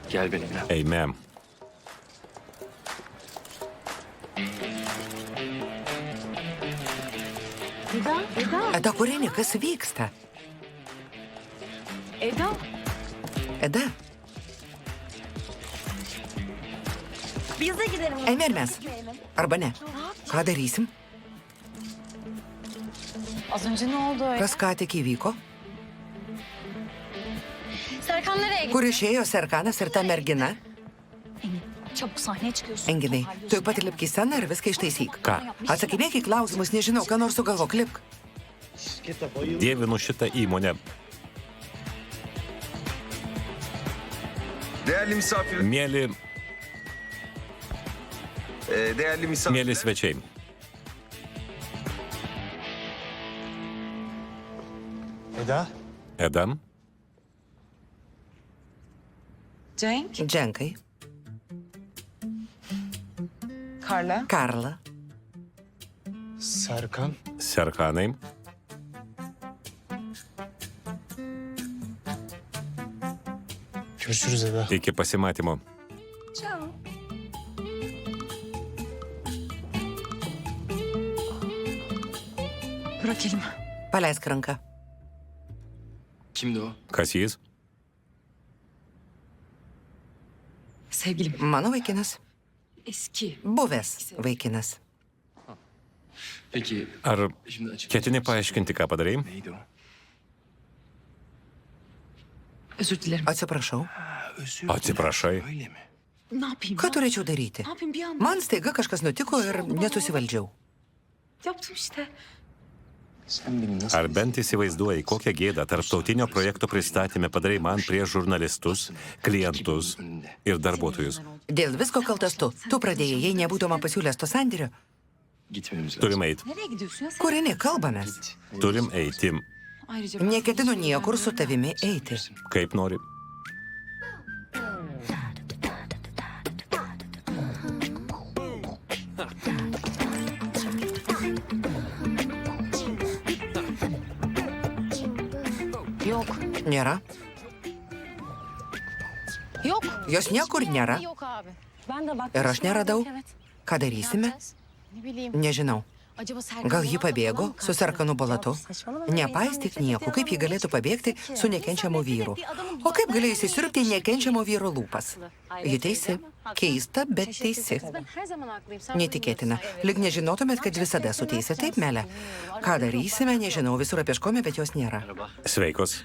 Gel benimle. Eime. Eda, Kurinė, kas vyksta? Eda. Eda, Biz de gidelim. eime ir mes. Arba ne. Ką darysim? Az önce ne oldu öyle? Kas ką tik įvyko? Serkan nereye gitti? Kur išėjo Serkanas ir ta mergina? Engin, çabuk sahneye çıkıyorsun. Enginai, tu pat lipk į sceną ir viską ištaisyk. Ką? Atsakinėk į klausimus, nežinau, ką nors sugalvok, lipk. Dievinu šitą įmonę. Değerli misafir. Değerli misafir. Mėly svečiai. Eda? Eda, Cenk, Dženkai, Karla. Karla, Serkan? Serkanai, Görüşürüz Eda. iki pasimatymo. Ciao. Bırak elimi. paleisk ranką. Kimdi o? Kas jis? Sevgilim. Mano vaikinas. Eski. Buvęs vaikinas. Peki. Ar Şimdi açık. ketini paaiškinti, ką padarai? Neydi o? Özür dilerim. Atsiprašau. Özür dilerim. Atsiprašai. Öyle mi? Ne yapayım? Ką turėčiau daryti? Ne yapayım bir anda? Man staiga kažkas nutiko ir nesusivaldžiau. Yaptım işte. Sen beni nasıl... Ar bent įsivaizduoji, kokią gėdą tarptautinio projekto pristatymę padarai man prieš žurnalistus, klientus ir darbuotojus? Dėl visko kaltas tu. Tu pradėjai, jei nebūtum pasiūlęs to sandėrio. Gitmemiz lazım. Turim eiti. Nereye gidiyorsun ya sen? Kurinė, kalbamės. Turim eiti. Ayrıca ben... Neketinu niekur su tavimi eiti. Kaip nori. Yok. Nėra. Yok. Jos niekur nėra. Yok abi. Ben de bak. Ir aš neradau. Evet. Ką darysime? Ne bileyim. Nežinau. Acaba Serkan Gal ji varsa pabėgo falan su Serkanu balatu? Saçmalama. Nepaistyk nieko, kaip ji galėtų pabėgti su nekenčiamu vyru. O kaip galėjo įsisiurbti nekenčiamo vyro lūpas? Ji teisi. Keista, bet teisi. Ben her zaman haklıyım. Sen Neįtikėtina. Lig nežinotumėt, kad visada esu teisi. Taip, Melė. Ką darysime, nežinau, visur apieškome, bet jos nėra. Merhaba. Sveikos.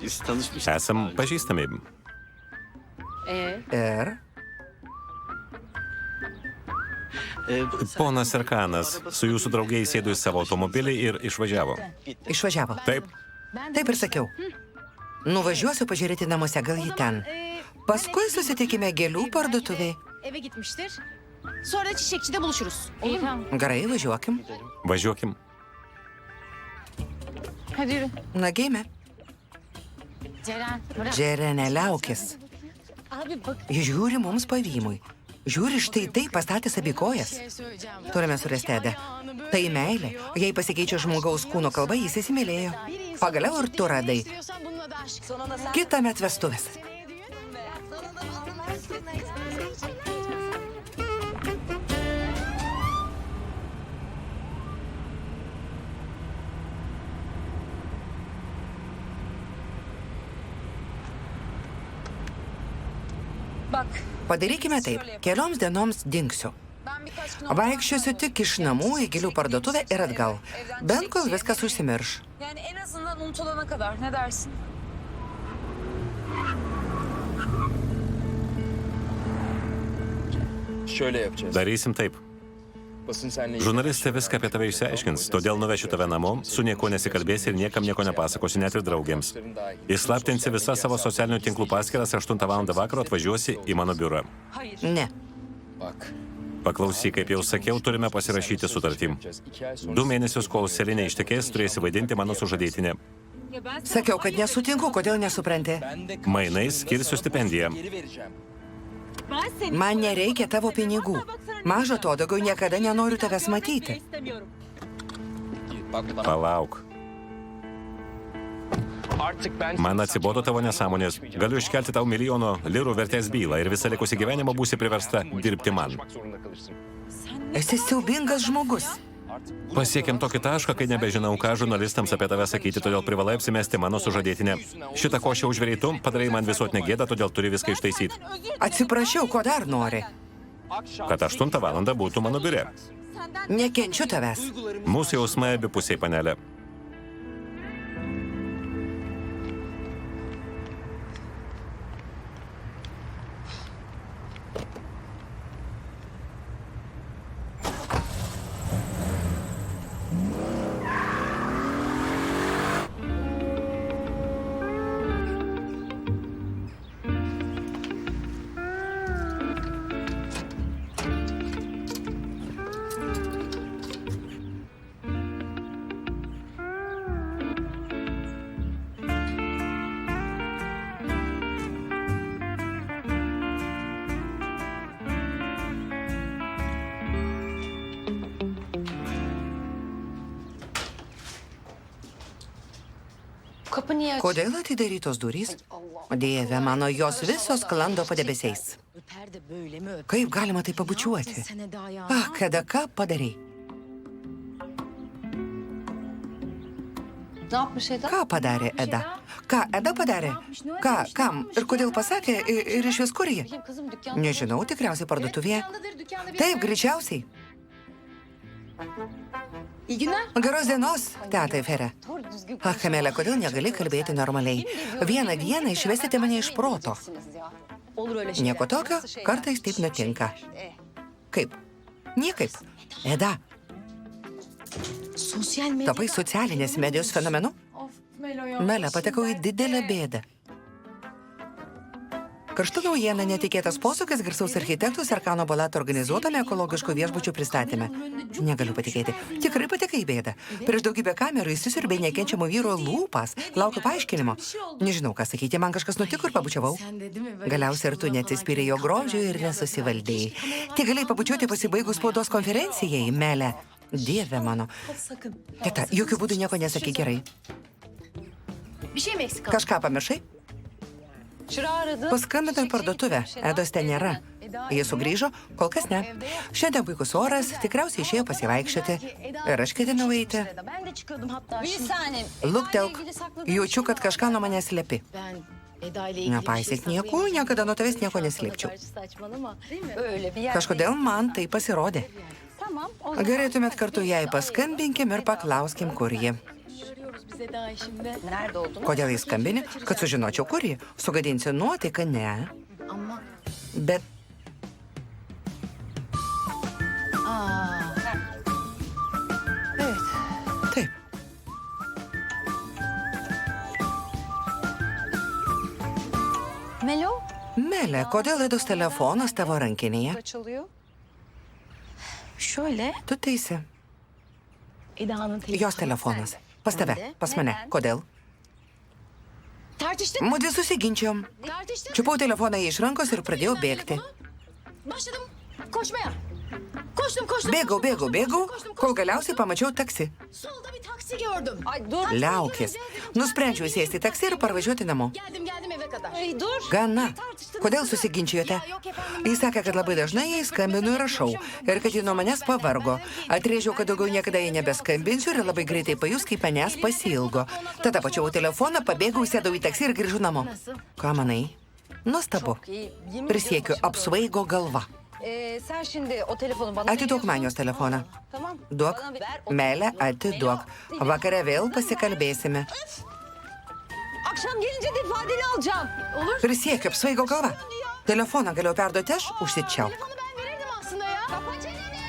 Biz tanışmıştık. Esam pažįstami. Ir Ponas Serkanas su jūsų draugiai sėdo į savo automobilį ir išvažiavo. išvažiavo. Taip, Taip ir sakiau. Nuvažiuosiu pažiūrėti namuose, gal ji ten. Paskui susitikime gėlių parduotuvėje. eve gitmiştir. Sonra çiçekçide buluşuruz. Olur mu? Gerai, važiuokim. važiuokim. Hadi yürü. Na, geime. Ceren, bırak. Džerenė, liaukis. Abi bak. Ji žiūri mums pavymui. Žiūri, štai tai pastatęs abi kojas. Şey söyleyeceğim. Turime surasti Edą. Tai meilė. Jei pasikeičia žmogaus kūno kalba, jis įsimylėjo. Pagaliau ir tu radai. İstiyorsan bununla da aşık. Sonra da sen. Kitą met vestuvės. Bak. Padarykime taip. Kelioms dienoms dingsiu. Ben birkaç gün Vaikščiosiu tik iš namų į gėlių parduotuvę ir atgal. Bent kol viskas užsimirš. Yani en azından unutulana kadar. Ne dersin? Şöyle yapacağız. Darysim taip. Basın seninle... Žurnalistė viską apie tave išsiaiškins, todėl nuvešiu tave namo, su nieko nesikalbėsi ir niekam nieko nepasakosi, net ir draugėms. Įslaptinsi visas savo socialinių tinklų paskyras, 8 val. Vakaro atvažiuosi į mano biurą. Ne. Bak. Paklausyk, kaip jau sakiau, turime pasirašyti sutartį. 2 mėnesius, kol Selinė ištekės, turėsi vaidinti mano sužadėtinę. Sakiau, kad nesutinku, kodėl nesupranti. Mainais skirsiu stipendiją. Man nereikia tavo pinigų. Mažo to, daugiau niekada nenoriu tavęs matyti. Bak. Palauk. Man atsibodo tavo nesąmonės. Galiu iškelti tau milijono lirų vertės bylą ir visą likusį gyvenimą būsi priversta dirbti man. Esi siaubingas žmogus. Pasiekėm tokį tašką, kai nebežinau, ką žurnalistams apie tave sakyti, todėl privalai apsimesti mano sužadėtinę. Šitą košę užvėrei tu, padarai man visuotinę gėdą, todėl turi viską ištaisyti. Atsiprašiau, ko dar nori? Kad 8 valandą būtų mano biure. Nekenčiu tavęs. Mūsų jausmai abipusiai, panelė. Kapı niye aç? Kodėl atidarytos durys? Dieve mano, jos visos sklando padebesiais. Öper de böyle mi öper? Kaip galima tai pabučiuoti? Sen Eda ya. Eda, ką padarei? Ne yapmış Eda? Ką padarė Eda? Ką Eda padarė? Ką, kam ir kodėl pasakė ir iš vis kur ji? Bileyim kızım dükkanda. Nežinau, tikriausiai parduotuvėje. Dükkanda bir... Taip, greičiausiai. İyi günler. Geros dienos, tetai Fere. Doğru düzgün Kamelė, kodėl negali kalbėti normaliai? Vieną dieną išvesite mane iš proto. ya. Olur öyle şeyler. Nieko tokio, Nasıl şeyler? kartais taip nutinka. Kaip? Niekaip. Eda, Sosyal medya. tapai socialinės medijos fenomenu? Of Melo ya. Melė, patekau į didelę bėdą. Karštų naujiena netikėtas posūkis garsaus architektų Serkano Balato organizuotame ekologiškų viešbučių pristatyme. Negaliu patikėti. Tikrai patekai į bėdą. Prieš daugybę kamerų įsisiurbė nekenčiamo vyro lūpas. Laukiu paaiškinimo. Nežinau, ką sakyti, man kažkas nutiko ir pabučiavau. Sen de değil mi? Böyle Galiausiai ir tu neatsispyrė jo grožio ir nesusivaldėjai. Tik galėjai pabučiuoti pasibaigus spaudos konferencijai, Melė. Dieve mano. sakın. Teta, jokių būdų nieko nesakyk gerai. Bir şey mi eksik? Kažką pamiršai? Şura aradı. Paskambinau į parduotuvę. Edos ten nėra. Jis sugrįžo, kol kas ne. Šiandien puikus oras, tikriausiai išėjo pasivaikščioti. Ir aš ketinau eiti. Ben de çıkıyordum hatta. Bir saniye. Luktelk, jaučiu, kad kažką nuo manęs slepi. Ben Eda ile ilgili Nepaisyk nieko, niekada nuo tavęs nieko neslėpčiau. Saçmalama. Değil mi? Öyle bir yer. Kažkodėl man tai pasirodė. Tamam. O zaman Gerai, tuomet kartu jai paskambinkim ir paklauskim, kur ji. arıyoruz biz Eda'yı şimdi. Nerede olduğunu. Kodėl jis skambini? Kad sužinočiau, kur ji. Sugadinsiu nuotaiką, ne. Ama. Bet Aa. Evet. taip. Melo. Melė, kodėl Edos telefonas tavo rankinėje? Açılıyor. Şöyle. Tu teisi. Eda'nın telefonu. Jos telefonas. Pas tave, pas mane. Kodėl? Tartıştık. Mudvi susiginčiom. Tartıştık. Čiupau telefoną iš rankos ir pradėjau bėgti. Başladım koşmaya. Koştum. Bėgau, kol galiausiai pamačiau taksi. Solda bir taksi gördüm. Ay dur. Liaukis. Nusprendžiau sėsti į taksi ir parvažiuoti namo. Geldim eve kadar. Ay dur. Gana. Kodėl susiginčijote? Jis sakė, kad labai dažnai jai skambinu ir rašau. Ir kad ji nuo manęs pavargo. Atrėžiau, kad daugiau niekada jai nebeskambinsiu ir labai greitai pajus, kaip manęs pasilgo. Tada pačiau telefoną, pabėgau, sėdau į taksi ir grįžau namo. Ką manai? Nuostabu. Prisiekiu, apsvaigo galva. Sen şimdi o telefonu bana Atiduok man jos telefoną. Tamam. Duok. Melė, atiduok. Vakare vėl pasikalbėsime. Akşam gelince de ifadeni alacağım. Olur. Prisiekiu, apsvaigo galva. Telefoną galėjau perduoti aš, užsičiauk. Telefonu ben verirdim aslında ya. Kapa çeneni.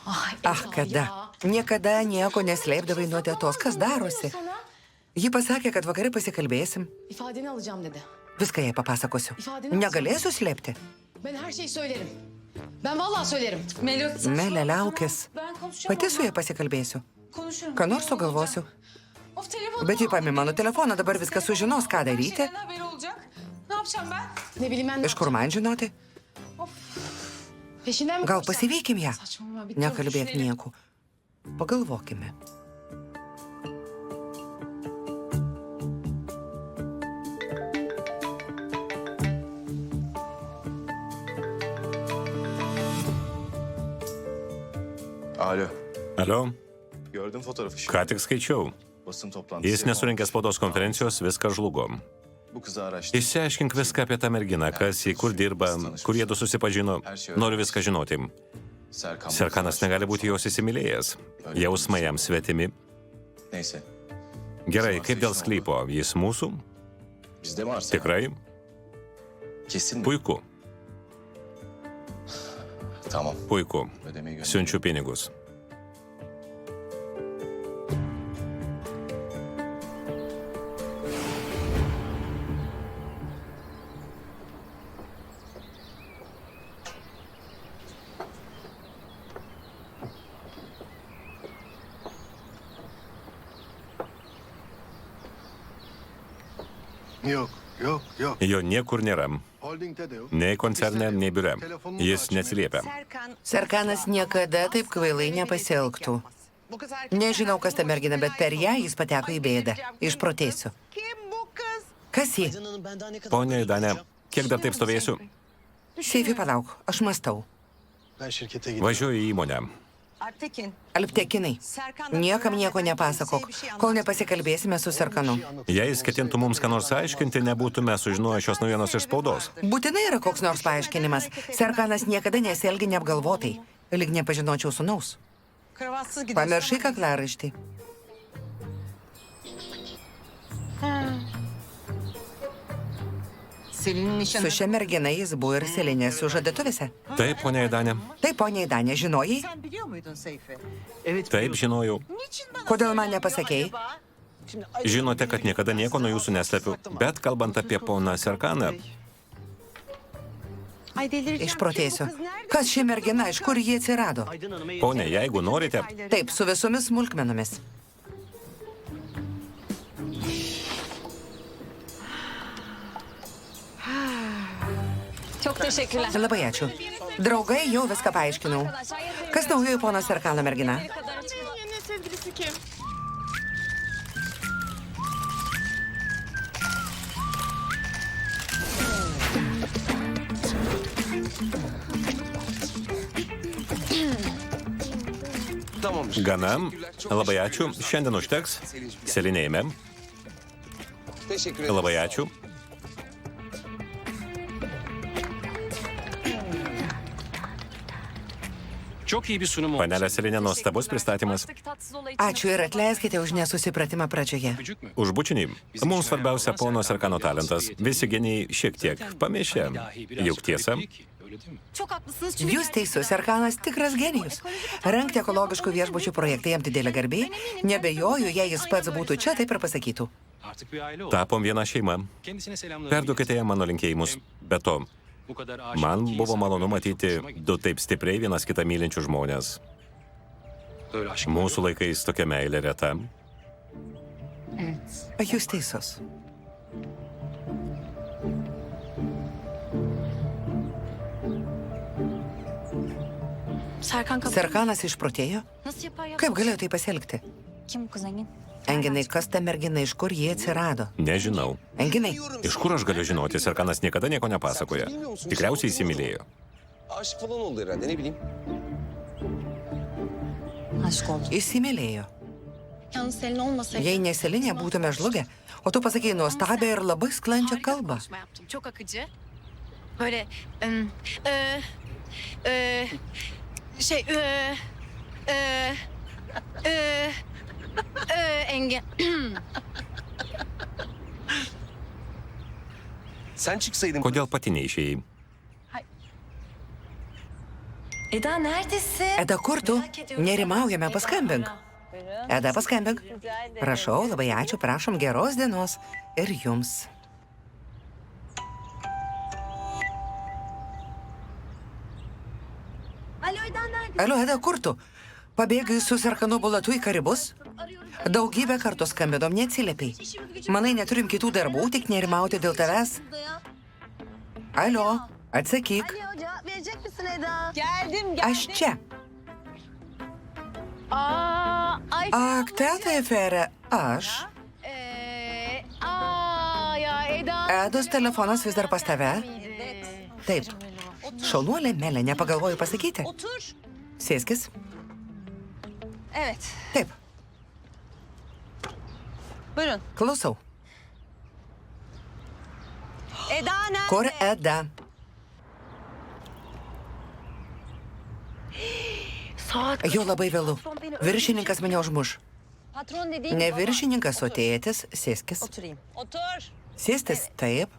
Ah, kada. Niekada nieko neslėpdavai nuo tetos. Kas darosi? Ji pasakė, kad vakare pasikalbėsim. İfadeni alacağım dedi. Viską jai papasakosiu. Negalėsiu slėpti. Ben her şeyi söylerim. Ben vallahi söylerim. Melė, liaukis. Pati su ja pasikalbėsiu. Ką nors sugalvosiu. Bet ji paėmė mano telefoną, dabar viską sužinos, ką daryti. Ne bileyim ben. Iš kur man žinoti? Peşinden mi Gal koşsam? pasivykim ją? Saçmalama, bir dur Nekalbėk düşünelim. nieko. Pagalvokime. Alo. Alio, Gördüm fotoğrafı. ką tik skaičiau. Basın toplantısı. Jis nesurinkė spaudos konferencijos, viskas žlugo. Bu kızı araştır. Išsiaiškink viską apie tą merginą, kas į kur dirba, kur jie du susipažino. Noriu viską žinoti. Serkanas negali būti jos įsimylėjęs. Jausmai jam svetimi. Neyse. Gerai, kaip dėl sklypo? Jis mūsų? Bizde mi arsa? Tikrai? Kesin mi? Puiku, Tamam. puiku. Ödemeyi gönder. Siunčiu pinigus. Yok. Jo niekur nėra. Holdingde de yok. Nei koncerne, nei biure. Jis neatsiliepia. Serkanas niekada taip kvailai nepasielgtų. Nežinau, kas ta mergina, bet per ją jis pateko į bėdą. Išprotėsiu. Kas ji? Ponia Danė, kiek dar taip stovėsiu? Seifi, palauk, aš mastau. Ben şirkete gidiyorum. Važiuoju į įmonę. Alptekinai, niekam nieko nepasakok, kol nepasikalbėsime su Serkanu. Jei jis ketintų mums ką nors aiškinti, nebūtume sužinoję šios naujienos iš spaudos. Būtinai yra koks nors paaiškinimas. Serkanas niekada nesielgia neapgalvotai. Lyg nepažinočiau sūnaus. Pamiršai kaklaraištį. Su šia mergina jis buvo ir Selinės sužadėtuvėse. Taip, ponia Danė. Taip, ponia Danė, žinojai? Taip, žinojau. Kodėl man nepasakėjai? Žinote, kad niekada nieko nuo jūsų neslepiu. Bet kalbant apie poną Serkaną, Išprotėsiu. Kas ši mergina, iš kur jie atsirado? ponia, jeigu norite, Taip, su visomis smulkmenomis. Çok teşekkürler. Labai ačiū. Draugai, jau viską paaiškinau. Kas naujoji pono Serkano mergina? Yeni sevgilisi kim? gana. Labai ačiū. Šiandien užteks. Selinėjame. Labai ačiū. Panelė Selinė, nuostabus pristatymas. Ačiū ir atleiskite už nesusipratimą pradžioje. Už bučinį. Mums svarbiausia pono Serkano talentas. Visi geniai šiek tiek pamišę. Juk tiesa? Çok haklısınız çünkü Jūs teisus, Serkanas tikras genijus. Rengti ekologiškų viešbučių projektai jam didelė garbė. Nebejoju, jei jis pats būtų čia, taip ir pasakytų. Tapom viena šeima. Perduokite jam mano linkėjimus. Be to, man buvo malonu matyti du taip stipriai vienas kitą mylinčių žmonės. Mūsų laikais tokia meilė reta. Jūs teisus. Serkan kapı. Serkanas išprotėjo? Nasıl yapar ya? Kaip galėjo tai pasielgti? Kim bu kız zengin? Enginai, kas ta mergina, iš kur jie atsirado? Nežinau. Enginai, Iš kur aš galiu žinoti? Serkanas niekada nieko nepasakoja. Tikriausiai įsimylėjo. Aşık falan oldu herhalde, ne bileyim. Aşk oldu. įsimylėjo. Yalnız Selin olmasaydı. Jei neselinė, būtume žlugę. O tu pasakei nuostabią ir labai sklandžią Harika bir kalbą. konuşma yaptım. Çok akıcı. Böyle şey Engin. Sen çıksaydın. Kodėl pati neišėjai? Eda neredesin? Eda, kur tu? Nerimaujame, paskambink. Eda, paskambink. Prašau, labai ačiū, prašom geros dienos. Ir jums. Alio, Eda, kur tu? Pabėgai su Serkanu Bulatu į Karibus? Daugybę kartų skambinom, neatsiliepiai. Manai, neturim kitų darbų, tik nerimauti dėl tavęs? Alio, atsakyk. Aš čia. Ak, teta Efere, aš. Ya Eda. Edos telefonas vis dar pas tave? Taip. Šaunuolė Melė, nepagalvoju pasakyti. Otur. Sėskis. Evet. Taip, Buyurun. klausau. Eda nerede? Kur Eda? Jau labai vėlu. Viršininkas mane užmuš. Patron dediğin Ne baba. viršininkas, o tėtis. Sėskis. Oturayım. Otur. Sėstis, taip.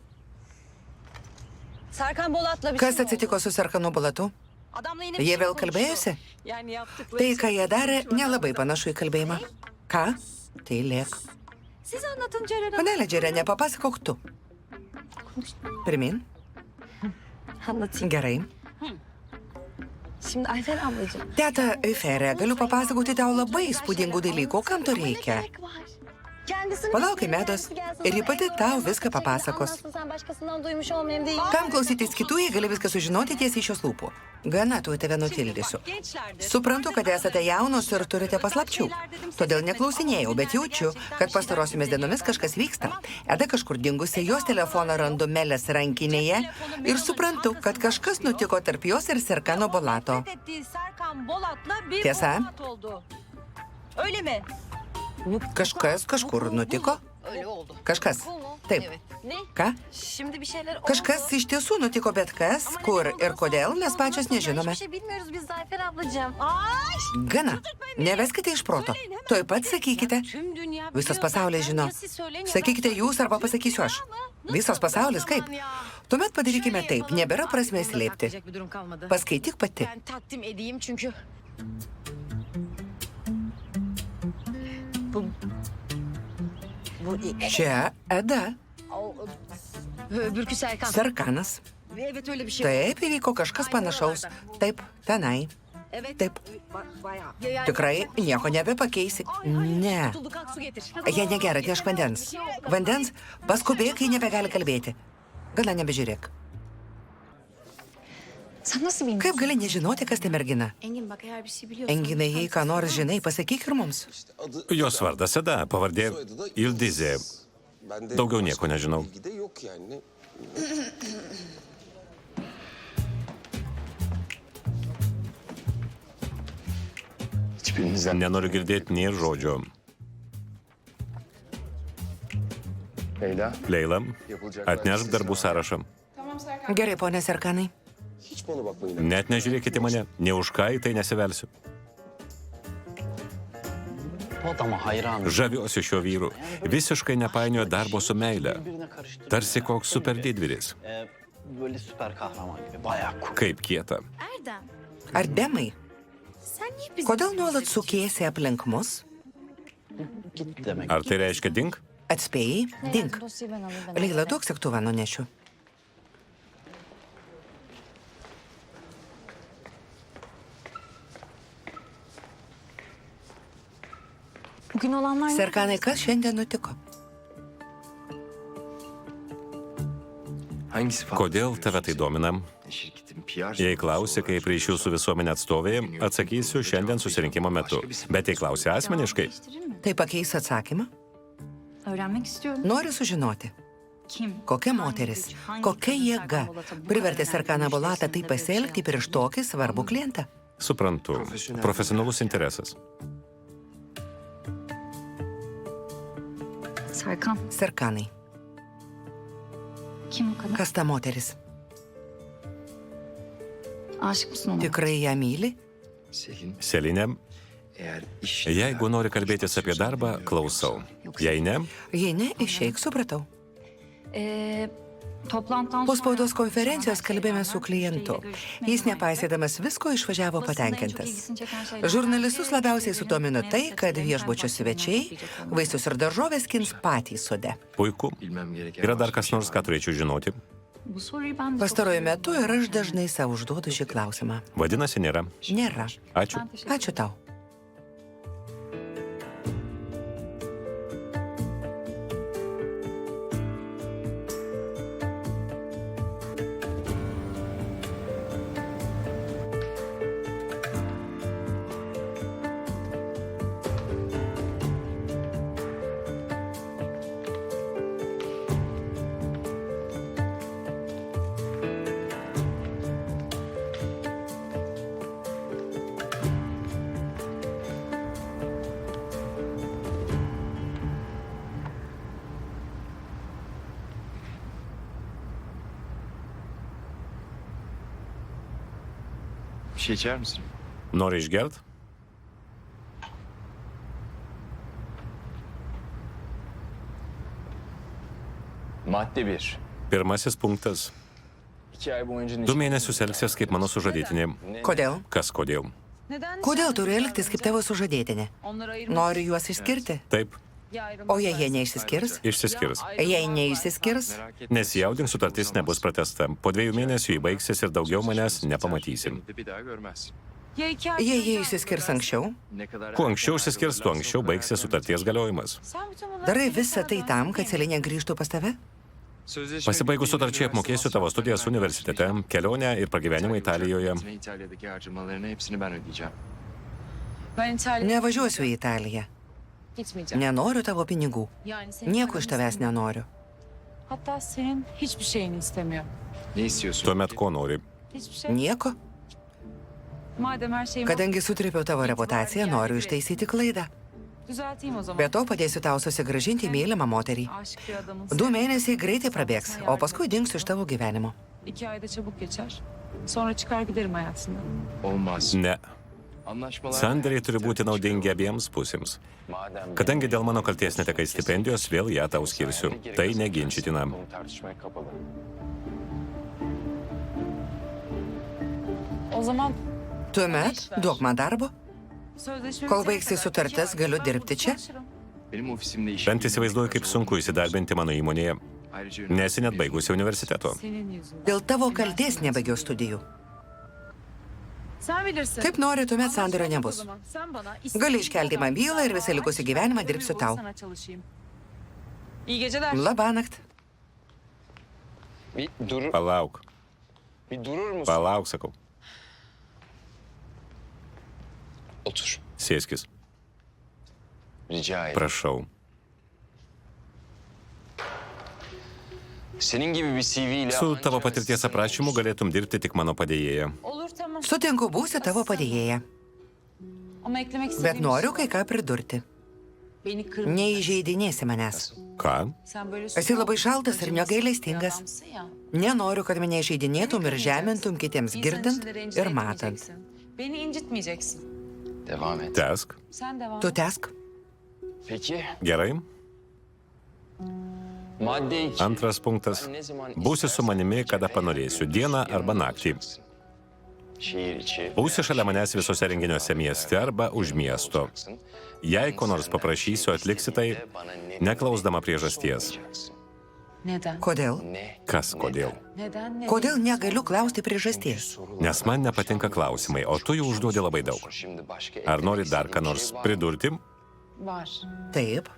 Serkan Bolat'la bir Kas şey mi oldu? atsitiko su Serkanu Bulatu? Adamla yine bir Jie şey vėl konuştu. kalbėjosi? Yani yaptıkları Tai, için- ką jie darė, nelabai panašu į kalbėjimą. Ką? Tai liek. Siz anlatın Ceren Hanım. Panelė Džerenė, papasakok tu. Pirmin. Anlatayım. Gerai. Şimdi Ayfer ablacığım. Teta Eiferė, galiu papasakoti tau labai įspūdingų dalykų, kam to reikia. Kendisini Palaukim medos ir ji pati tau viską papasakos. Sen başkasından duymuş olmayayım değil. Kam klausytis kitų, jei gali viską sužinoti tiesiai iš jos lūpų. Gana, tu tave nutildysiu. Suprantu, kad esate jaunos ir turite paslapčių. Todėl neklausinėjau, bet jaučiu, kad pastarosiomis dienomis kažkas vyksta. Eda kažkur dingusi, jos telefoną randu Melės rankinėje ir suprantu, kad kažkas nutiko tarp jos ir Serkano Bolato. Serkan Bolat'la bir Tiesa. Bolat oldu. Öyle mi? Kažkas kažkur nutiko? Öyle oldu. Kažkas. Taip. Ne? Ką? Şimdi bir şeyler oldu. Kažkas iš tiesų nutiko, bet kas, kur ir kodėl, mes pačios nežinome. Hiçbir şey bilmiyoruz biz Ayfer ablacığım. Gana. Neveskite iš proto. Tuoj pat sakykite. Tüm dünya Visas biliyor pasaulis zaten. žino. Ya siz söyleyin ya ben Sakykite jūs arba pasakysiu aš. Visas pasaulis kaip? Tuomet padarykime taip, nebėra prasmės slėpti. Sakacak bir durum kalmadı. Paskaityk pati. Ben takdim edeyim çünkü. Čia Eda, Öbürkü Serkan. Serkanas. Evet öyle bir şey. Taip įvyko kažkas panašaus. Taip, tenai. Evet. Taip. Bayağı. Yani- Tikrai nieko nebepakeisi. Ne. Tutuldu kalk su getir. Jie negeria, atnešk vandens. Vandens, paskubėk, kai nebegali kalbėti. Gana nebežiūrėk. Sen nasıl bilmiyorsun? Kaip gali nežinoti, kas tai mergina? Engin bak eğer bir şey biliyorsan. Enginai, jei ką nors žinai, pasakyk ir mums. Adı, Jos vardas Eda, pavardė soyadı da Ildizė. Bende Daugiau başka nieko bir nežinau. bilgi de yok yani. Hiçbirinizden Nenoriu girdėti nei žodžio. Leyla. Leila, atnešk darbų sąrašą. Gerai, ponė Serkanai. Hiç bana bakmayın. Net nežiūrėkite mane, ne už ką į tai nesivelsiu. Bu adama hayran. Žaviuosi šiuo vyru. Visiškai nepainioja darbo su meile. Birbirine karıştırıyor. Tarsi koks super didvyris. Böyle süper kahraman gibi. Bayağı cool. Kaip kieta. Erdem. Ardemai, Sen niye bizi... kodėl nuolat sukiesi aplink mus? Git demek. Ar tai reiškia dink? Atspėjai, dink. Dosyayı ben alayım ben. Leila, duok sektuvą nunešiu. Bugün olanlar ne? Serkanai, kas šiandien nutiko? Hangisi falan? Kodėl tave tai domina? Şirketin PR Jei klausi, kaip ryšių su visuomenė atstovė, atsakysiu šiandien susirinkimo metu. Bet jei klausi asmeniškai, Değiştirir mi? Tai pakeis atsakymą? Öğrenmek istiyorum. Noriu sužinoti, Kim? kokia moteris, kokia jėga privertė Serkaną Bolatą taip pasielgti prieš tokį svarbų klientą. suprantu, profesionalus interesas. Serkan. Serkanai, Kim o kadın? kas ta moteris? Aşık mısın ona? Tikrai ją myli? Selin, Selinė, eğer iş... jeigu nori kalbėtis apie darbą, klausau. Jei ne, Jei ne, išeik, supratau. Toplantıdan Po sonra... spaudos konferencijos kalbėjome su klientu. Jis nepaisydamas visko išvažiavo Basında en çok patenkintas. ilgisini çeken şeyler- Žurnalistus labiausiai sudomino tai, kad viešbučio svečiai vaisius ir daržovės skins patys sode. puiku. Bilmem gereken Yra dar başka kas nors, ką turėčiau žinoti. Bu soruyu ben de Pastaruoju metu ir aš dažnai savo užduodu šį klausimą. Vadinasi, nėra. Nėra. Ačiū. Ben teşekkür Ačiū tau. şey içer misin? Nori išgert? Madde 1. Pirmasis punktas. 2 ay boyunca 2 mėnesius elgsies kaip mano sužadėtinė. Kodėl? Kas kodėl? Kodėl turiu elgtis kaip tavo sužadėtinė? Noriu juos išskirti. Taip, O jei jie neišsiskirs? išsiskirs. Jei neišsiskirs, Nesijaudink, sutartis nebus pratęsta. Po 2 mėnesių jį baigsis ir daugiau manęs nepamatysim. Bir daha görmez. jei jie išsiskirs anksčiau, Kuo anksčiau išsiskirs, tuo anksčiau baigsis sutarties galiojimas. darai visą tai tam, kad Selinė grįžtų pas tave? Pasibaigus sutarčiai apmokėsiu tavo studijas universitete, kelionę ir pragyvenimą Italijoje. İtalya'daki harcamalarını hepsini ben ödeyeceğim. Nevažiuosiu į Italiją. Nenoriu tavo pinigų. Nieko iš tavęs nenoriu. Hatta senin hiçbir şeyini istemiyor. Ne istiyorsun? Tuomet ko nori? Hiçbir şey. Nieko. Madem her şeyi Kadangi sutripiau tavo reputaciją, noriu ištaisyti klaidą. düzelteyim o zaman. Be to padėsiu tau susigražinti mylimą moterį. Aşık bir adamın 2 mėnesiai greitai prabėgs, o paskui dingsiu iš tavo gyvenimo. 2 ayda çabuk geçer. Sonra çıkar giderim hayatından. Olmaz. Ne. Anlaşmalar... Sandėriai turi būti naudingi abiems pusėms. Kadangi dėl mano kalties netekai stipendijos, vėl ją tau skirsiu. Tai neginčitina. tartışmaya kapalı. O zaman Tuomet duok man darbo. sözleşmemizi Kol baigsis sutartis, galiu dirbti čia. Benim ofisimde iş... Bent įsivaizduoju, kaip sunku įsidarbinti mano įmonėje. Ayrıca Nesi net baigusi universiteto. senin yüzünden. Dėl tavo kalties nebaigiau studijų. Sen bilirsin. Kaip nori, tuomet sandorio Anlaşma yok o nebus. zaman. Sen bana Gali iškelti man bylą ir visą likusį gyvenimą dirbsiu tau. Sana çalışayım. İyi geceler. Labanakt. Bir durur, Palauk, bir durur musun? palauk, sakau. Otur. Sėskis, Rica ederim. prašau. Senin gibi bir CV ile... Su tavo patirties aprašymu galėtum dirbti tik mano padėjėja. Olur tamam. Sutinku, būsiu tavo padėjėja. Ama eklemek Bet istediğim noriu bir şey kai ką pridurti. var. Beni kırma. Neįžeidinėsi manęs. Ką? Sen böyle Esi labai šaltas ir acımasız negailestingas. bir adamsın ya. Nenoriu, kad mane įžeidinėtum ir žemintum kitiems İnsan girdint içinde rencide ir matant. etmeyeceksin. Beni incitmeyeceksin. Devam et. Tesk. Sen devam. Tu tesk. Peki, Gerai. madde 2. Antras punktas. Ne zaman Būsi su manimi, kada panorėsiu. Dieną arba naktį. Şehir içi. Būsi šalia manęs visose renginiuose mieste arba už miesto. Jei ko nors paprašysiu, atliksi tai, neklausdama priežasties. Neden? Kodėl? Ne? Kas kodėl? Neden? Kodėl negaliu klausti priežasties? Nes man nepatinka klausimai, o tu jų užduodi labai daug. Şimdi başka... Ar nori dar ką nors pridurti? Var. Taip.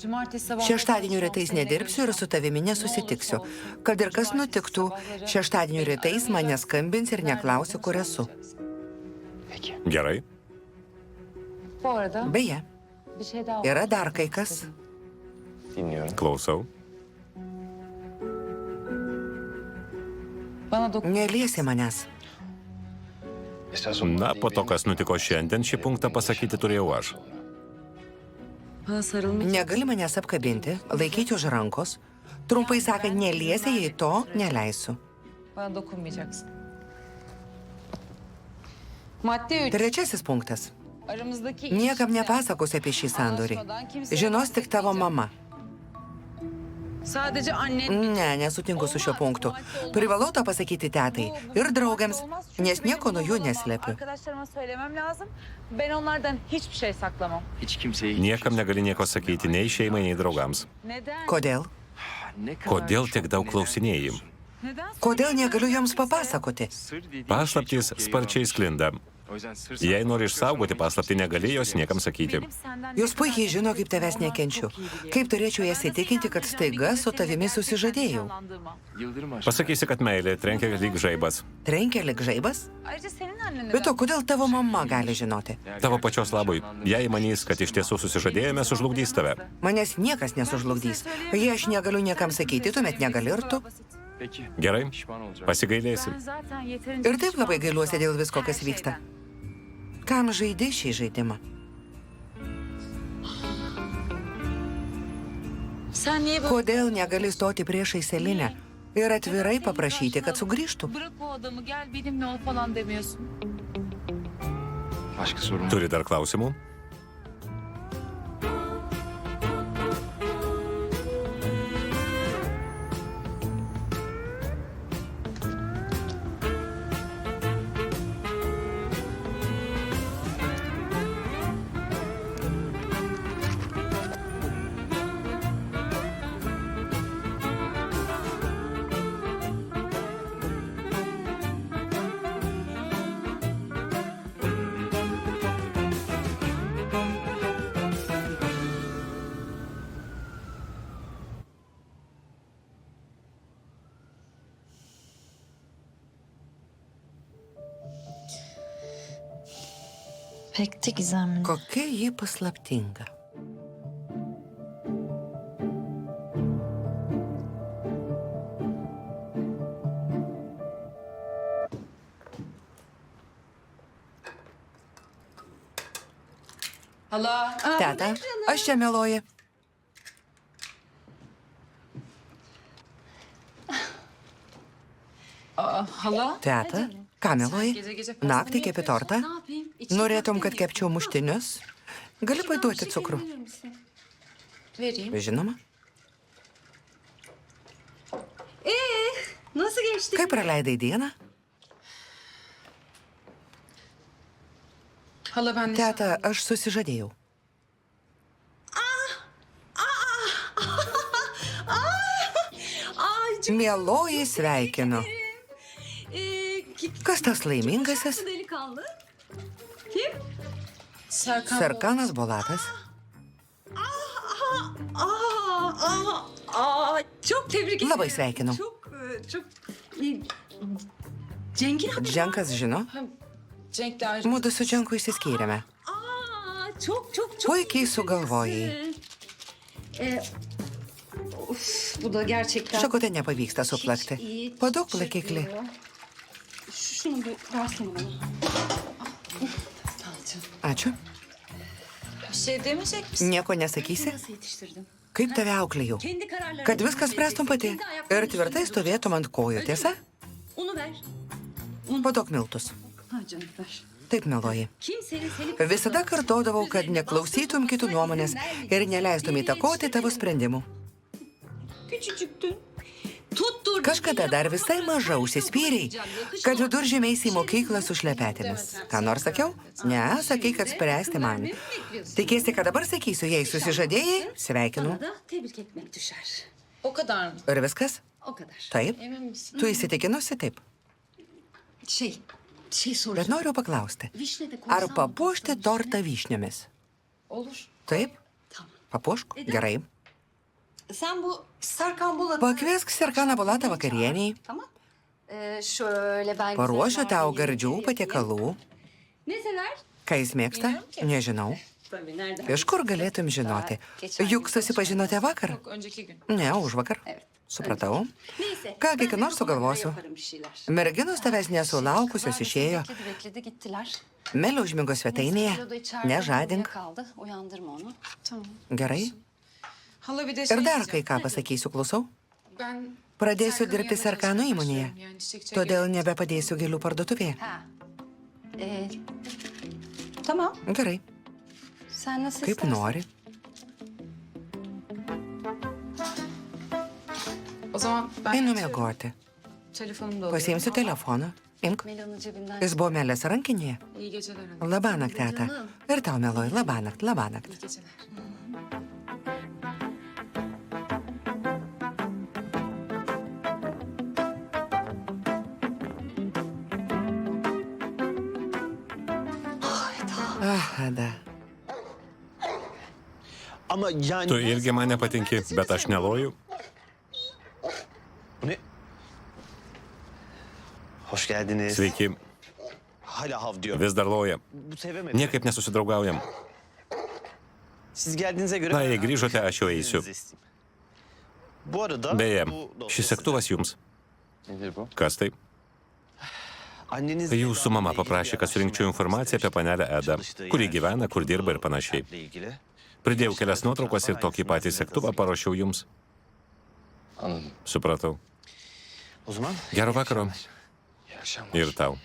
Cumartesi sabah. Šeštadienio rytais nedirbsiu ir su tavimi nesusitiksiu. Kad ir kas nutiktų, šeštadienio rytais mane skambins ir neklausi, kur esu. Peki. Gerai. Bu arada Beje, bir şey daha var. yra dar kai kas. Dinliyorum. Klausau. Bana dokun. Neliesi manęs. Esas o Na, maddeyi po to, benim- kas nutiko šiandien, šį punktą pasakyti turėjau aš. Bana sarılmak. Negali manęs apkabinti, laikyti už rankos. Trumpai sakant, neliesi, jei to neleisiu. Bana dokunmayacaksın. Madde 3. Trečiasis punktas. Aramızdaki Niekam ilişkide nepasakosiu apie šį sandorį. anlaşmadan kimseye Žinos tik tavo mama. Sadece annen. Ne, nesutinku su šiuo punktu. Privalau to pasakyti tetai ir draugams, nes nieko nuo jų neslepiu. Arkadaşlarıma söylemem lazım. Ben onlardan hiçbir şey saklamam. Hiç kimseye... Niekam negali nieko sakyti, nei šeimai, nei draugams. Neden? Kodėl? Ne kadar Kodėl çok tiek daug klausinėjai? Neden? Kodėl negaliu joms papasakoti? sır dediğin Paslaptys şey çok sparčiai sklinda. O yüzden sır Jei nori išsaugoti paslaptį, negali jos niekam sakyti. Benim senden Jūs ne puikiai kadar žino, kaip tavęs olduğumu nekenčiu. çok iyi biliyor. Kaip turėčiau jas įtikinti, kad staiga su tavimi susižadėjau. Yıldırım aşkı. Pasakysi, kad meilė trenkia lyg žaibas. Trenkia lik žaibas? Ayrıca senin annen Bet to kodėl tavo mama gali žinoti? Tavo pačios labui. Jei manys, kad iš tiesų susižadėjome, sužlugdys tave. Manęs niekas nesužlugdys. Jei aš negaliu niekam sakyti, tuomet negali ir tu. Peki. Gerai, Pişman olacağım. pasigailėsi. Sen zaten yeterince Ir taip labai gailiuosi dėl visko, kas vyksta. Kam žaidži šį žaidimą? Sen niye böyle Kodėl negali stoti priešai Selinę ir atvirai paprašyti, kad sugrįžtų? bırak o adamı gel benimle ol falan demiyorsun? Başka sorun var. Turi dar klausimų? Pek de gizemli. Kokia ji paslaptinga. Teta, aš čia meluoju. Teta, ką meluoji? Naktį kepi tortą? Norėtum, kad kepčiau muštinius? Gali paduoti cukrų? Žinoma. Kaip praleidai dieną? Teta, aš susižadėjau. Mieloji, sveikinu. Kas tas laimingasis? Serkanas Bolatas. Labai sveikinu. Dženkas žino? Mudu su Dženku išsiskyrėme. Puikiai sugalvojai. Šakutę nepavyksta suplakti. Paduok plakiklį. Ačiū. Nieko nesakysi? Kaip tave auklėjau? Kad viskas spręstum pati ir tvirtai stovėtum ant kojų, tiesa? Paduok miltus. Taip, meluoji. Visada kartodavau, kad neklausytum kitų nuomonės ir neleistum įtakoti tavo sprendimų. Kažkada dar visai maža užsispyriai, kad viduržėmiais į mokyklą su šlepetėmis. Ką nors sakiau? Ne, sakai, kad spręsti man. Tikėsi, kad dabar sakysiu, jei susižadėjai, sveikinu. Ir viskas? Taip. Tu įsitikinusi taip? Bet noriu paklausti, ar papuošti tortą vyšniomis? Taip? Papuošk, gerai. Pakviesk Serkaną Bolatą vakarieniai. Paruošiu tau gardžių patiekalų. Ką jis mėgsta? Nežinau. Iš kur galėtum žinoti? Juk susipažinote vakar? Ne, užvakar. Supratau. Kągi, ką nors sugalvosiu. Merginos tavęs nesulaukusios išėjo. Melė užmigo svetainėje. Nežadink. Gerai. Ir dar kai ką pasakysiu, klausau. Pradėsiu dirbti Serkano įmonėje. Todėl nebepadėsiu gėlių parduotuvėje. Gerai. Kaip nori. Einu miegoti. Pasiimsiu telefoną. Imk. Jis buvo Melės rankinėje. Labanakt, teta. Ir tau, meloj, labanakt, labanakt. Ada. Tu irgi man nepatinki, bet aš neloju. Hoş geldiniz. Sveiki. Hala hav diyor. Vis dar loja. Bu sevemedim. Niekaip nesusidraugaujam. Siz geldiğinize göre... Na, jei grįžote, aš jau eisiu. Bu arada... Beje, šis segtuvas jums. Nedir bu? Kas tai? Anneniz... Jūsų mama paprašė, kad surinkčiau informaciją apie panelę Edą, kur ji gyvena, kur dirba ir panašiai. Pridėjau kelias nuotraukas ir tokį patį segtuvą paruošiau jums. Supratau. Gero vakaro. Ir tau.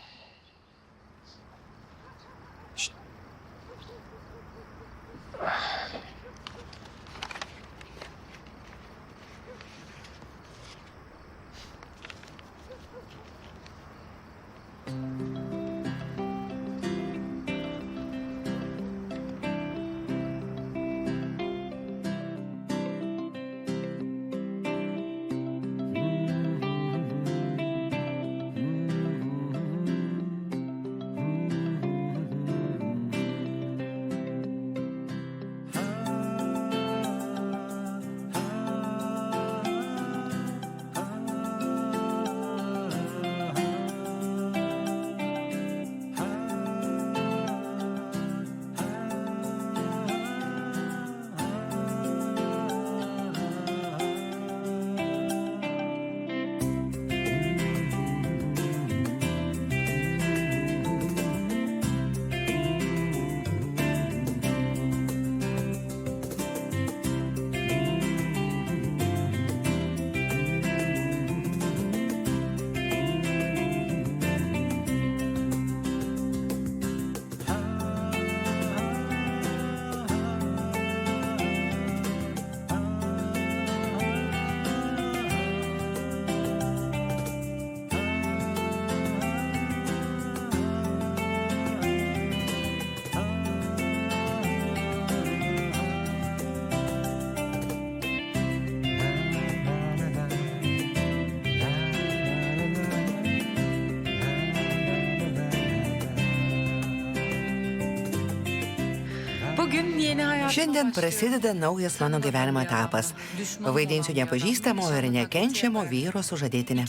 Bugün yeni hayat. Šiandien prasideda naujas mano gyvenimo etapas. Vaidinsiu nepažįstamo ir nekenčiamo vyro sužadėtinę.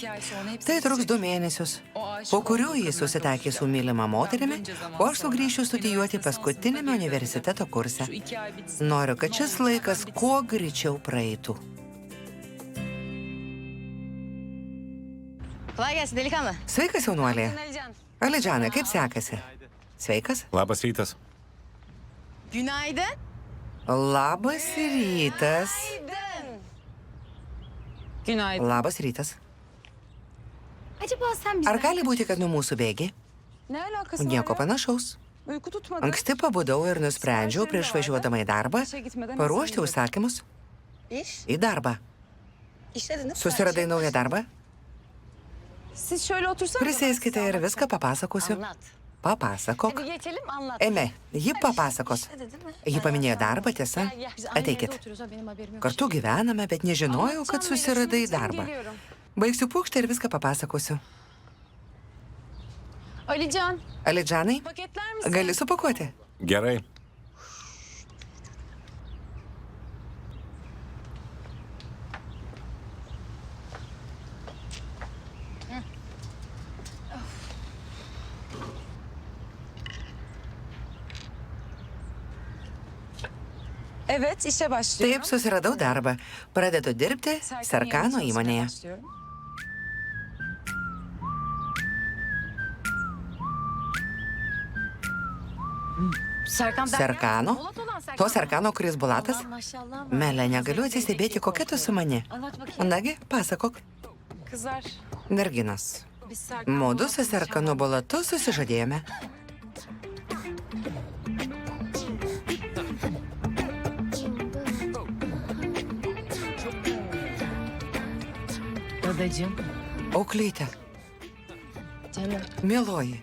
Tai truks 2 mėnesius, po kurių jis susitaikė su mylima moterimi, o aš sugrįšiu studijuoti paskutinėme universiteto kurse. Noriu, kad šis laikas kuo greičiau praeitų. Kolay gelsin delikanlı. Sveikas, jaunuolė. Alidžanai, kaip sekasi? Sveikas? Labas rytas. Günaydın. Labas rytas. Günaydın. Labas rytas. Acaba sen bizden... Ar gali būti, kad nuo mūsų bėgi? Ne alakası var Nieko ya? panašaus. Uyku tutmadı. Anksti pabudau ir nusprendžiau prieš važiuodama į darbą paruošti užsakymus İş. į darbą. İşledin. Susiradai naują darbą? Siz şöyle otursanız. Prisėskite ir viską papasakosiu. Anlat. Papasakok. Hadi geçelim anlat. Eme, ji papasakos. İşledi değil mi? Ji paminėjo darbą, tiesa? Gel, gel. Biz aynı evde Ateikit. oturuyoruz ha, benim haberim yok. Kartu gyvename, bet nežinojau, kad susiradai darbą. Baigsiu pūkštę ir viską papasakosiu. Alican, Alidžanai, paketler misin? gali supakuoti? Gerai. Evet, işe başlıyorum. Taip, susiradau darbą. Pradedu dirbti Sarkano įmonėje. Serkan derken, Serkano? Polat olan Serkan. To Sarkano, kuris bulatas? Allah maşallah. Melė, negaliu atsistebėti, kokia tu su mani. Anlat bakayım. Nagi, pasakok. Kızlar, Merginos. biz Serkan... Mudu su Sarkanu bulatu susižadėjome. Dadacığım. Auklyte, Canım. mieloji,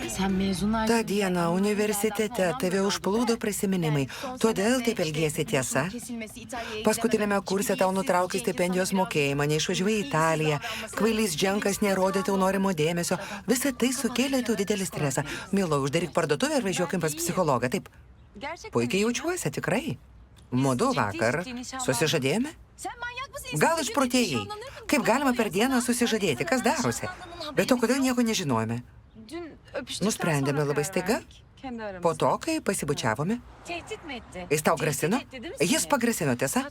Sen mezunlar... tą dieną universitete tave užplūdo prisiminimai. Todėl taip elgiesi, tiesa? Paskutinėme kurse tau nutraukė stipendijos mokėjimą, neišvažiavai į Italiją, kvailys dženkas nerodė tau norimo dėmesio. Visa tai sukėlė tau didelį stresą. Milo, uždaryk parduotuvę ir važiuokim pas psichologą, taip? Puikiai jaučiuosi, tikrai. Mudu vakar susižadėjome? Gal išprotėjai? Kaip galima per dieną susižadėti? Kas darosi? Bet to, kodėl nieko nežinojome? Nusprendėme labai staiga, po to, kai pasibučiavome. Jis tau grasino? Jis pagrasino, tiesa?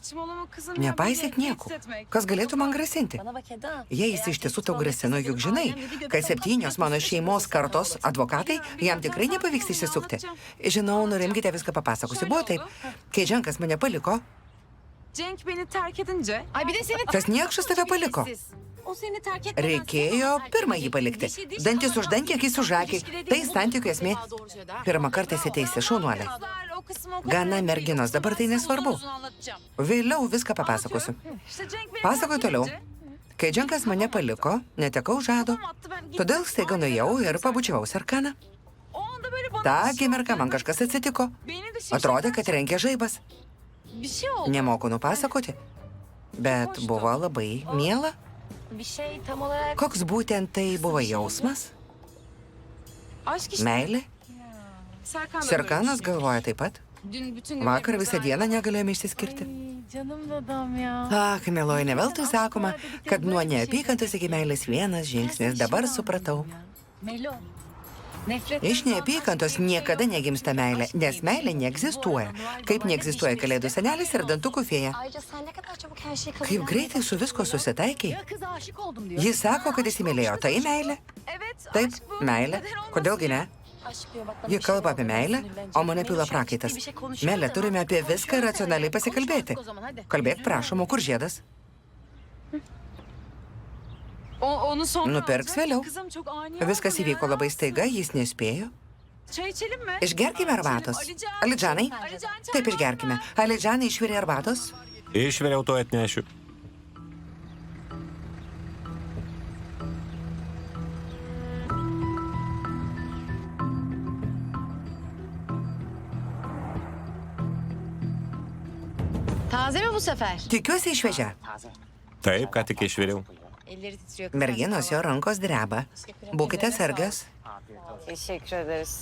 Nepaisyk nieko. Kas galėtų man grasinti? Jei jis iš tiesų tau grasino, juk žinai, kad 7 mano šeimos kartos advokatai, jam tikrai nepavyks išsisukti. Žinau, nurimkite viską papasakosiu. Buvo taip, kai Dženkas mane paliko. Cenk beni terk edince... Ay bir de seni... Tas niekšas tave paliko. O seni terk etmeden... Reikėjo pirmą jį palikti. Dantis už dantį, akis už akį. Tai santykių esmė. Pirmą kartą esi teisi, šaunuolė. Gana merginos, dabar tai nesvarbu. Vėliau viską papasakosiu. Pasakoju toliau. Kai Dženkas mane paliko, netekau žado. Todėl staiga nuėjau ir pabučiavau Sarkaną. Ta akimirka man kažkas atsitiko. Atrodė, kad renkia žaibas. Nemoku nupasakoti, bet buvo labai miela. Koks būtent tai buvo jausmas? Meilė? Serkanas galvoja taip pat. Vakar visą dieną negalėjome išsiskirti. Ak, mieloji, ne veltui sakoma, kad nuo neapykantos iki meilės vienas žingsnis. Dabar supratau. Iš neapykantos niekada negimsta meilė, nes meilė neegzistuoja. Kaip neegzistuoja kalėdų senelis ir dantukų fėja. Kaip greitai su visko susitaikiai. Jis sako, kad įsimylėjo. Tai meilė? Taip, meilė. Kodėlgi ne? Ji kalba apie meilę, o mane pila prakaitas. Meilė, turime apie viską racionaliai pasikalbėti. Kalbėk, prašom, o kur žiedas? Nupirks vėliau. Viskas įvyko labai staiga, jis nespėjo. Išgerkime arbatos. Alidžanai? Taip, išgerkime. Alidžanai, išvirė arbatos? Išviriau, to atnešiu. Taze mi bu sefer? Tikiuosi išvežę. Taip, ką tik išviriau. Elleri titriyor. Merginos jo rankos dreba. Būkite atsargios. Teşekkür ederiz.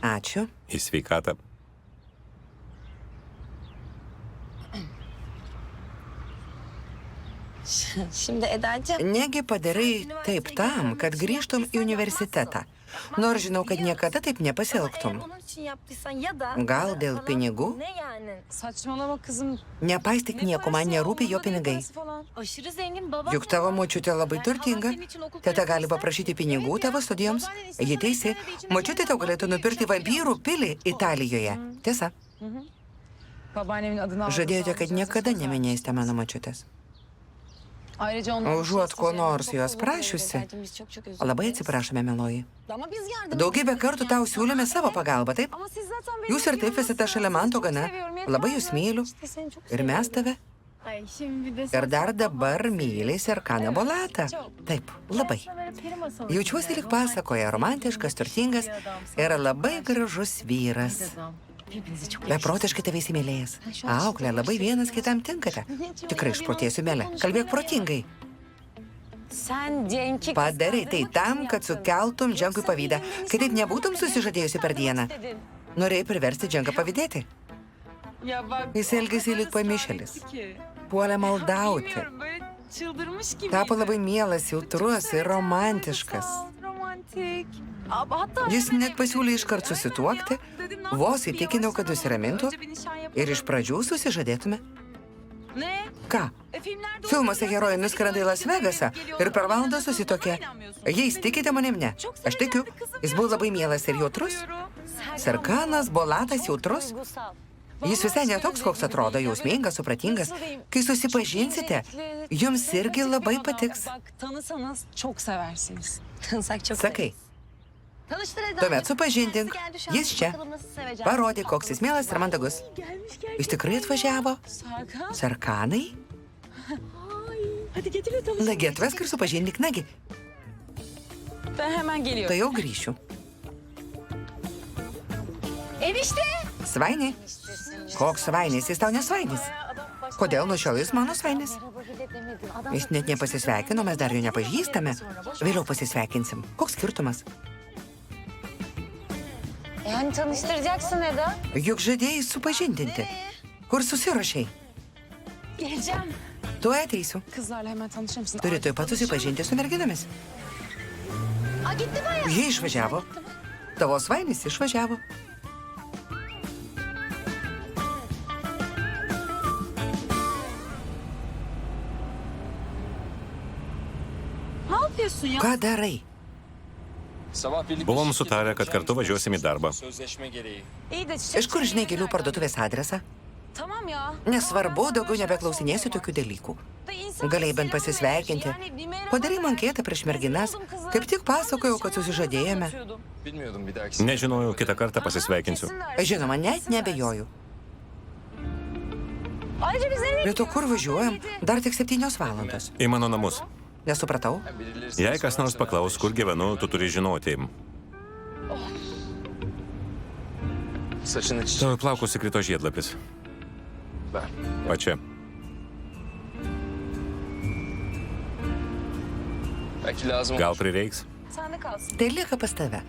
Ačiū. Į sveikatą. Şimdi Eda'cığım. Negi padarai taip tam, kad grįžtum į universitetą. Nors žinau, kad niekada taip nepasielgtum. Onun için yaptıysan ya da... Gal dėl pinigų? Ne yani? Saçmalama kızım. Nepaistyk nieko, man nerūpi jo pinigai. Aşırı zengin babam. Juk tavo močiutė labai turtinga. Teta gali paprašyti pinigų tavo studijoms. Ji teisi. Močiutė tau galėtų nupirkti vampyrų pilį Italijoje. Tiesa. Babaannemin adını aldı. Žadėjote, kad niekada neminėsite mano močiutės. Ayrıca onun... Užuot ko nors jos prašiusi, Biz çok çok özür labai atsiprašome, mieloji. Ama biz yardım... Daugybę kartų tau siūlėme savo pagalbą, taip? Ama siz zaten benim... Jūs ir taip esate šalia man to gana. Labai jūs myliu. Seni çok Ir mes tave. Ay şimdi de Ir dar dabar myliai Serkaną Bolatą. Taip, labai. peri masalı. Jaučiuosi lyg pasakoje, romantiškas, turtingas ir labai gražus vyras. Hepinizi çok Beprotiškai tave įsimylėjęs. Auklė, labai vienas kitam tinkate. Tikrai išprotėsiu, melė. Kalbėk protingai. Sen Cenk'i... Padarai tai tam, kad sukeltum Dženkui pavydą. Kitaip nebūtum susižadėjusi per dieną. Norėjai priversti Dženką pavydėti. Ya bak... Jis elgėsi lyg pamišėlis. Ki. Puolė maldauti. Bilmiyorum, böyle çıldırmış gibi. Tapo labai mielas, jautrus ir romantiškas. Sağ ol, romantik. Hatta... Jis net pasiūlė iškart susituokti, vos įtikinau, kad nusiramintų ir iš pradžių susižadėtume. Ne? Ką? Filmlerde... Filmuose herojai nuskrenda į Las Vegasą ir per valandą susitokė. Jais tikite manim, ne? Aš tikiu. Jis buvo labai mielas ir jautrus. Serkanas Bolatas jautrus. Jis visai netoks, koks atrodo, jausmingas, supratingas. Kai susipažinsite, jums irgi labai patiks. Bak tanısanız çok seversiniz. Tanısak çok Sakai, Tanıştır Eda. tuomet supažindink. Jis čia. Bakalım nasıl seveceğim. Parodyk, koks jis mielas ir mandagus. Jis tikrai atvažiavo. Serkan. Serkanai? Hadi getir de Nagi, atvesk ir supažindik, nagi. Ben hemen geliyorum. Tai jau grįšiu. Enişte. Svainė? Koks svainis? Jis tau nesvainis. Kodėl nuo šiol jis mano svainis? Jis net nepasisveikino, mes dar jo nepažįstame. Vėliau pasisveikinsim. Koks skirtumas? Yani tanıştıracaksın Eda. Juk žadėjai supažindinti. Kur susirašai? Geleceğim. Tu ateisiu. Kızlarla hemen tanışır mısın? Turi tuoj pat susipažinti su merginomis. Aa gitti bayağı. Jie išvažiavo. Tavo svainis išvažiavo. Ne yapıyorsun ya? Ką darai? Buvom sutarę, kad kartu važiuosim į darbą. İyi de çiçek... Iš kur žinai gėlių parduotuvės adresą? Tamam ya. Nesvarbu, daugiau nebeklausinėsiu tokių dalykų. Galėjai bent pasisveikinti. Padarai man kietą prieš merginas. Kaip tik pasakojau, kad susižadėjome. Bilmiyordum bir dahaki. Nežinojau, kitą kartą pasisveikinsiu. Žinoma, net nebejoju. Ayrıca biz nereye... Bet o kur važiuojam? Dar tik 7 valandos. Į mano namus. Nesupratau. Jei kas nors paklaus, kur gyvenu, tu turi žinoti. Saçını çiçek. Tavo plaukus įkrito žiedlapis. Ver. Va čia. Belki lazım Gal olur. prireiks? Sende kalsın. Tai lieka pas tave.